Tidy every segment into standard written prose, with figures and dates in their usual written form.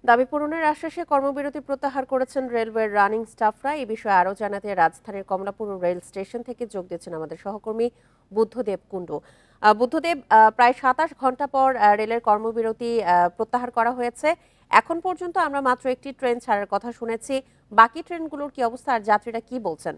দাবি পূরণের আশ্বাসে কর্মবিরতি প্রত্যাহার করেছেন রেলওয়ের রানিং স্টাফরা। এই বিষয়ে আরও জানাতে রাজধানীর কমলাপুর রেল স্টেশন থেকে যোগ দিচ্ছেন আমাদের সহকর্মী বুদ্ধদেব কুণ্ডু। বুদ্ধদেব, প্রায় ২৭ ঘন্টা পর রেলের কর্মবিরতি প্রত্যাহার করা হয়েছে। এখন পর্যন্ত আমরা মাত্র একটি ট্রেন ছাড়ার কথা শুনেছি। বাকি ট্রেনগুলোর কি অবস্থা আর যাত্রীরা কি বলছেন?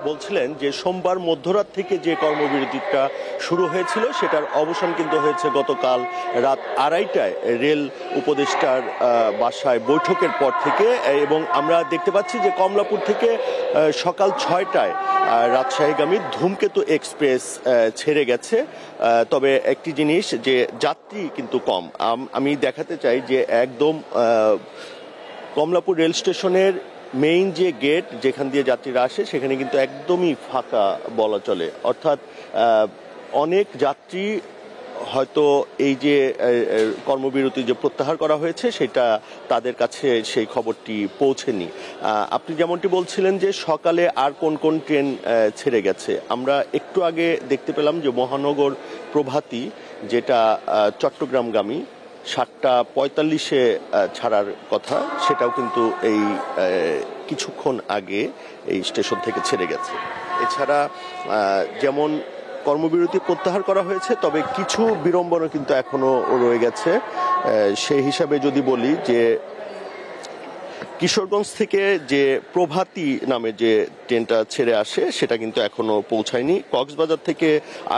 বলছিলেন যে সোমবার মধ্যরাত থেকে যে কর্মবিরতিটা শুরু হয়েছিল সেটার অবসান কিন্তু হয়েছে গতকাল রাত ২:৩০টায় রেল উপদেষ্টার বাসায় বৈঠকের পর থেকে। এবং আমরা দেখতে পাচ্ছি যে কমলাপুর থেকে সকাল ৬টায় রাজশাহীগামী ধূমকেতু এক্সপ্রেস ছেড়ে গেছে। তবে একটি জিনিস, যে যাত্রী কিন্তু কম। আমি দেখাতে চাই যে একদম কমলাপুর রেল স্টেশনের মেইন যে গেট যেখান দিয়ে যাত্রীরা আসে সেখানে কিন্তু একদমই ফাঁকা বলা চলে। অর্থাৎ অনেক যাত্রী হয়তো এই যে কর্মবিরতি যে প্রত্যাহার করা হয়েছে সেটা তাদের কাছে সেই খবরটি পৌঁছেনি। আপনি যেমনটি বলছিলেন যে সকালে আর কোন কোন ট্রেন ছেড়ে গেছে, আমরা একটু আগে দেখতে পেলাম যে মহানগর প্রভাতী যেটা চট্টগ্রামগামী ৭:৪৫-এ ছাড়ার কথা, সেটাও কিন্তু এই কিছুক্ষণ আগে এই স্টেশন থেকে ছেড়ে গেছে। এছাড়া যেমন কর্মবিরতি প্রত্যাহার করা হয়েছে, তবে কিছু বিড়ম্বনা কিন্তু এখনো রয়ে গেছে। সেই হিসাবে যদি বলি যে কিশোরগঞ্জ থেকে যে প্রভাতী নামে যে ট্রেনটা ছেড়ে আসে সেটা কিন্তু এখনো পৌঁছায়নি। কক্সবাজার থেকে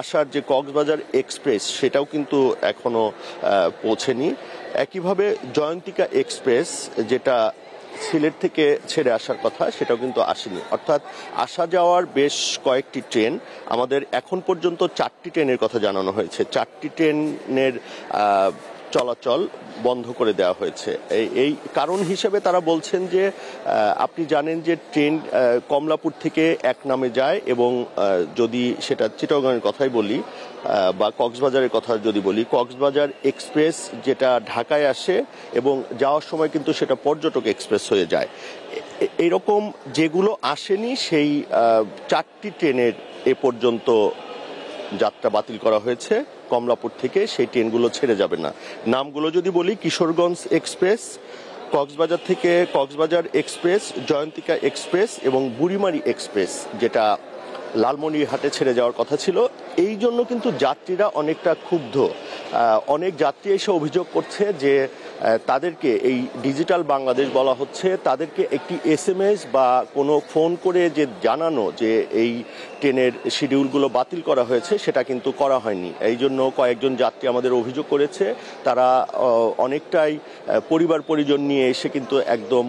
আসার যে কক্সবাজার এক্সপ্রেস সেটাও কিন্তু এখনো পৌঁছেনি। একইভাবে জয়ন্তিকা এক্সপ্রেস যেটা সিলেট থেকে ছেড়ে আসার কথা সেটাও কিন্তু আসেনি। অর্থাৎ আসা যাওয়ার বেশ কয়েকটি ট্রেন, আমাদের এখন পর্যন্ত 4টি ট্রেনের কথা জানানো হয়েছে। 4টি ট্রেনের চলাচল বন্ধ করে দেওয়া হয়েছে। এই কারণ হিসেবে তারা বলছেন যে আপনি জানেন যে ট্রেন কমলাপুর থেকে এক নামে যায়, এবং যদি সেটা চিটাগংয়ের কথাই বলি বা কক্সবাজারের কথা যদি বলি, কক্সবাজার এক্সপ্রেস যেটা ঢাকায় আসে এবং যাওয়ার সময় কিন্তু সেটা পর্যটক এক্সপ্রেস হয়ে যায়। এইরকম যেগুলো আসেনি সেই 4টি ট্রেনের এ পর্যন্ত যাত্রা বাতিল করা হয়েছে কমলাপুর থেকে, সেই ট্রেনগুলো ছেড়ে যাবে না। নামগুলো যদি বলি, কিশোরগঞ্জ এক্সপ্রেস, কক্সবাজার থেকে কক্সবাজার এক্সপ্রেস, জয়ন্তিকা এক্সপ্রেস এবং বুড়িমারি এক্সপ্রেস যেটা লালমনিরহাটে ছেড়ে যাওয়ার কথা ছিল। এই জন্য কিন্তু যাত্রীরা অনেকটা ক্ষুব্ধ। অনেক যাত্রী এসে অভিযোগ করছে যে তাদেরকে এই ডিজিটাল বাংলাদেশ বলা হচ্ছে, তাদেরকে একটি SMS বা কোনো ফোন করে যে জানানো যে এই ট্রেনের শিডিউলগুলো বাতিল করা হয়েছে সেটা কিন্তু করা হয়নি। এই জন্য কয়েকজন যাত্রী আমাদের অভিযোগ করেছে তারা অনেকটাই পরিবার পরিজন নিয়ে এসে কিন্তু একদম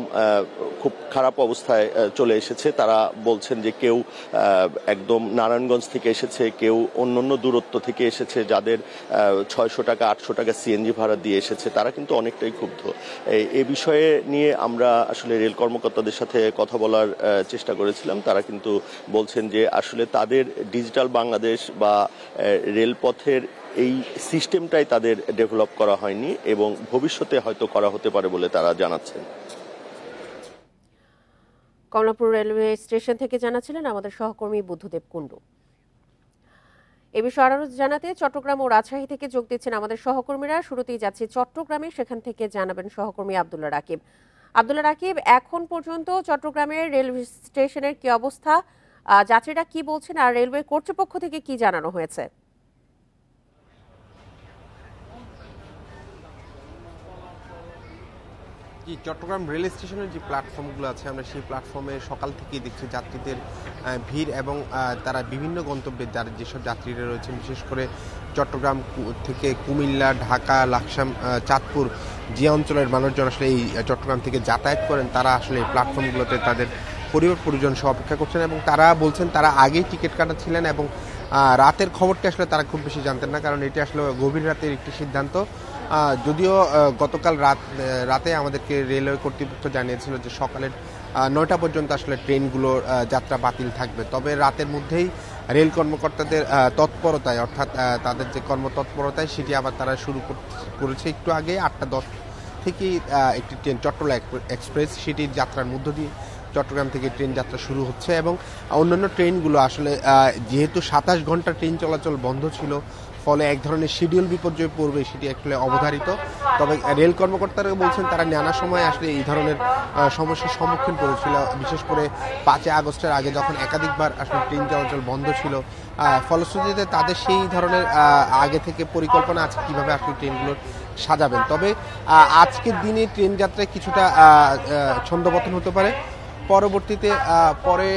খুব খারাপ অবস্থায় চলে এসেছে। তারা বলছেন যে কেউ একদম নারায়ণগঞ্জ থেকে এসেছে, কেউ অন্যান্য দূরত্ব থেকে এসেছে, যাদের 600 টাকা 800 টাকা CNG ভাড়া দিয়ে এসেছে, তারা কিন্তু অনেকটাই ক্ষুব্ধ। এই বিষয়ে নিয়ে আমরা আসলে রেল কর্মকর্তাদের সাথে কথা বলার চেষ্টা করেছিলাম। তারা কিন্তু বলছেন যে আসলে তাদের ডিজিটাল বাংলাদেশ বা রেলপথের এই সিস্টেমটাই তাদের ডেভেলপ করা হয়নি এবং ভবিষ্যতে হয়তো করা হতে পারে বলে তারা জানাচ্ছেন। কমলাপুর রেলওয়ে স্টেশন থেকে জানাচ্ছিলেন আমাদের সহকর্মী বুদ্ধদেব কুণ্ডু। এ বিষয়ে আরও জানাতে চট্টগ্রাম ও রাজশাহী থেকে যোগ দিচ্ছেন আমাদের সহকর্মীরা। শুরুতেই যাচ্ছি চট্টগ্রামে, সেখান থেকে জানাবেন সহকর্মী আব্দুল্লাহ রাকিব। আব্দুল্লাহ রাকিব, এখন পর্যন্ত চট্টগ্রামের রেল স্টেশনের কি অবস্থা, যাত্রীরা কি বলছেন আর রেলওয়ে কর্তৃপক্ষ থেকে কি জানানো হয়েছে? জি, চট্টগ্রাম রেল স্টেশনের যে প্ল্যাটফর্মগুলো আছে আমরা সেই প্ল্যাটফর্মে সকাল থেকেই দেখছি যাত্রীদের ভিড়, এবং তারা বিভিন্ন গন্তব্যে যেসব যাত্রীরা রয়েছেন, বিশেষ করে চট্টগ্রাম থেকে কুমিল্লা, ঢাকা, লাকসাম, চাঁদপুর যে অঞ্চলের মানুষজন আসলে এই চট্টগ্রাম থেকে যাতায়াত করেন, তারা আসলে এই প্ল্যাটফর্মগুলোতে তাদের পরিবার পরিজন সহ অপেক্ষা করছেন। এবং তারা বলছেন তারা আগেই টিকিট কাটাচ্ছিলেন এবং রাতের খবরটি আসলে তারা খুব বেশি জানতেন না, কারণ এটি আসলে গভীর রাতের একটি সিদ্ধান্ত। যদিও গতকাল রাতে আমাদেরকে রেলওয়ে কর্তৃপক্ষ জানিয়েছিল যে সকালের 9টা পর্যন্ত আসলে ট্রেনগুলোর যাত্রা বাতিল থাকবে, তবে রাতের মধ্যেই রেল কর্মকর্তাদের তৎপরতায়, অর্থাৎ তাদের যে কর্মতৎপরতায় সেটি আবার তারা শুরু করেছে একটু আগে 8:10 থেকেই একটি ট্রেন চট্টলা এক্সপ্রেস সেটির যাত্রার মধ্য দিয়ে চট্টগ্রাম থেকে ট্রেন যাত্রা শুরু হচ্ছে এবং অন্যান্য ট্রেনগুলো আসলে যেহেতু ২৭ ঘন্টা ট্রেন চলাচল বন্ধ ছিল, ফলে এক ধরনের শিডিউল বিপর্যয় পড়বে সেটি আসলে অবধারিত। তবে রেল কর্মকর্তারা বলছেন তারা নানা সময় আসলে এই ধরনের সমস্যার সম্মুখীন করেছিল, বিশেষ করে ৫ আগস্টের আগে যখন একাধিকবার আসলে ট্রেন চলাচল বন্ধ ছিল। ফলশ্রুতিতে তাদের সেই ধরনের আগে থেকে পরিকল্পনা আছে কিভাবে আসলে ট্রেনগুলো সাজাবেন। তবে আজকের দিনে ট্রেন যাত্রায় কিছুটা ছন্দপতন হতে পারে, পরবর্তীতে পরে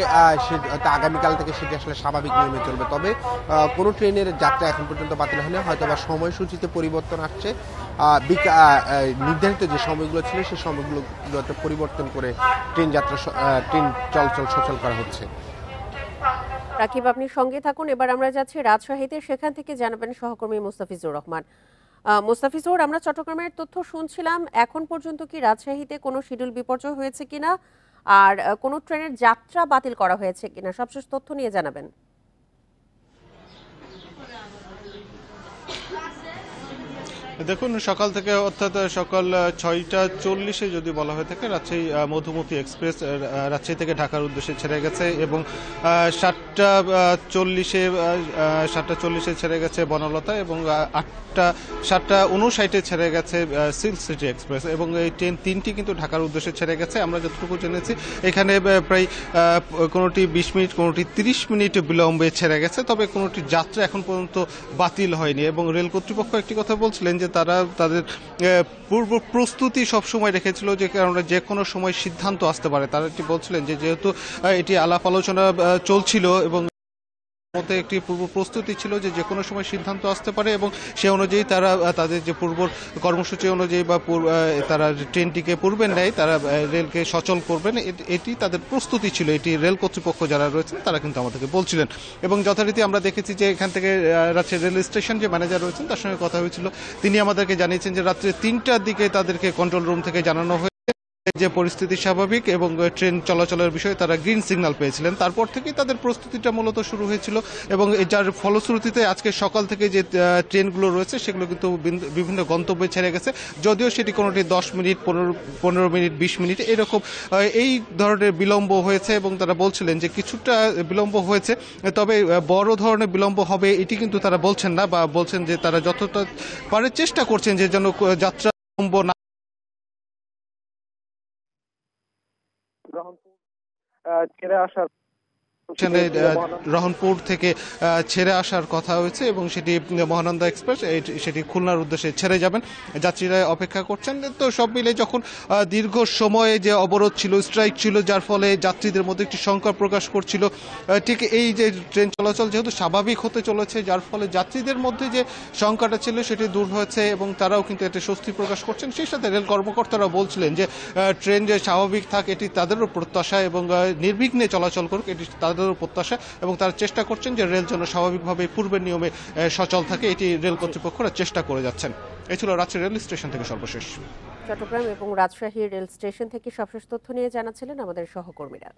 আগামীকাল থেকে সেটি আসলে স্বাভাবিক নিয়মে চলবে। তবে কোনো ট্রেনের যাত্রা এখন পর্যন্ত বাতিল হয়নি, হয়তো বা সময়সূচিতে পরিবর্তন আসছে। নির্ধারিত যে সময়গুলো ছিল সেই সময়গুলো পরিবর্তন করে ট্রেন চলাচল সচল করা হচ্ছে। রাকিব, আপনি সঙ্গে থাকুন। এবার আমরা যাচ্ছি রাজশাহীতে, সেখান থেকে জানাবেন সহকর্মী মুস্তাফিজুর রহমান। মুস্তাফিজুর, আমরা চট্টগ্রামের তথ্য শুনছিলাম, এখন পর্যন্ত কি রাজশাহীতে কোনো শিডিউল বিপর্যয় হয়েছে কিনা আর কোনো ট্রেনের যাত্রা বাতিল করা হয়েছে কিনা সবশেষ তথ্য নিয়ে জানাবেন। দেখুন, সকাল থেকে অর্থাৎ সকাল ৬টা ৪০ যদি বলা হয়ে থাকে, রাজশাহী মধুমতি এক্সপ্রেস রাজশাহী থেকে ঢাকার উদ্দেশ্যে ছেড়ে গেছে এবং ৭টা ৪০ ছেড়ে গেছে বনলতা এবং ৭টা ৫৯ ছেড়ে গেছে সিল্ক সিটি এক্সপ্রেস এবং এই ট্রেন তিনটি কিন্তু ঢাকার উদ্দেশ্যে ছেড়ে গেছে। আমরা যতটুকু জেনেছি এখানে প্রায় কোনোটি ২০ মিনিট, কোনোটি ৩০ মিনিট বিলম্বে ছেড়ে গেছে, তবে কোনোটি যাত্রা এখন পর্যন্ত বাতিল হয়নি। এবং রেল কর্তৃপক্ষ একটি কথা বলছিলেন যে তারা তাদের পূর্ব প্রস্তুতি সবসময় রেখেছিল, যে কারণে যে কোনো সময় সিদ্ধান্ত আসতে পারে। তারা এটি বলছিলেন যে যেহেতু এটি আলাপ আলোচনা চলছিল এবং মধ্যে একটি পূর্ব প্রস্তুতি ছিল যে কোনো সময় সিদ্ধান্ত আসতে পারে এবং সে অনুযায়ী তারা তাদের যে পূর্ব কর্মসূচি অনুযায়ী বা তারা ট্রেনটিকে পূর্বের ন্যায় তারা রেলকে সচল করবেন, এটি তাদের প্রস্তুতি ছিল। এটি রেল কর্তৃপক্ষ যারা রয়েছেন তারা কিন্তু আমাদেরকে বলছিলেন এবং যথারীতি আমরা দেখেছি যে এখান থেকে রাজশাহী রেল স্টেশন যে ম্যানেজার রয়েছেন তার সঙ্গে কথা হয়েছিল, তিনি আমাদেরকে জানিয়েছেন যে রাত্রে ৩টার দিকে তাদেরকে কন্ট্রোল রুম থেকে জানানো হয়েছে যে পরিস্থিতি স্বাভাবিক এবং ট্রেন চলাচলের বিষয়ে তারা গ্রিন সিগন্যাল পেয়েছিলেন। তারপর থেকেই তাদের প্রস্তুতিটা মূলত শুরু হয়েছিল এবং যার ফলশ্রুতিতে আজকে সকাল থেকে যে ট্রেনগুলো রয়েছে সেগুলো কিন্তু বিভিন্ন গন্তব্যে ছেড়ে গেছে, যদিও সেটি কোনোটি ১০ মিনিট, ১৫ মিনিট, ২০ মিনিট এরকম এই ধরনের বিলম্ব হয়েছে এবং তারা বলছিলেন যে কিছুটা বিলম্ব হয়েছে, তবে বড় ধরনের বিলম্ব হবে এটি কিন্তু তারা বলছেন না, বা বলছেন যে তারা যতটা পারে চেষ্টা করছেন যে যেন যাত্রা বিলম্ব না। রহনপুর থেকে ছেড়ে আসার কথা হয়েছে এবং সেটি মহানন্দা এক্সপ্রেস সেটি খুলনার উদ্দেশ্যে ছেড়ে যাবেন, যাত্রীরা অপেক্ষা করছেন। তো সব মিলে যখন দীর্ঘ সময়ে যে অবরোধ ছিল, স্ট্রাইক ছিল, যার ফলে যাত্রীদের মধ্যে একটি শঙ্কা প্রকাশ করছিল, ঠিক এই যে ট্রেন চলাচল যেহেতু স্বাভাবিক হতে চলেছে, যার ফলে যাত্রীদের মধ্যে যে শঙ্কাটা ছিল সেটি দূর হয়েছে এবং তারাও কিন্তু এতে স্বস্তি প্রকাশ করছেন। সেই সাথে রেল কর্মকর্তারা বলছিলেন যে ট্রেন যে স্বাভাবিক থাকে এটি তাদেরও প্রত্যাশা এবং নির্বিঘ্নে চলাচল করুক এটি তাদেরও প্রত্যাশা এবং তারা চেষ্টা করছেন যে রেল যেন স্বাভাবিকভাবে পূর্বের নিয়মে সচল থাকে, এটি রেল কর্তৃপক্ষরা চেষ্টা করে যাচ্ছেন। এই ছিল রাজশাহী রেল স্টেশন থেকে সর্বশেষ। চট্টগ্রাম এবং রাজশাহী রেল স্টেশন থেকে সবশেষ তথ্য নিয়ে জানাচ্ছিলেন আমাদের সহকর্মীরা।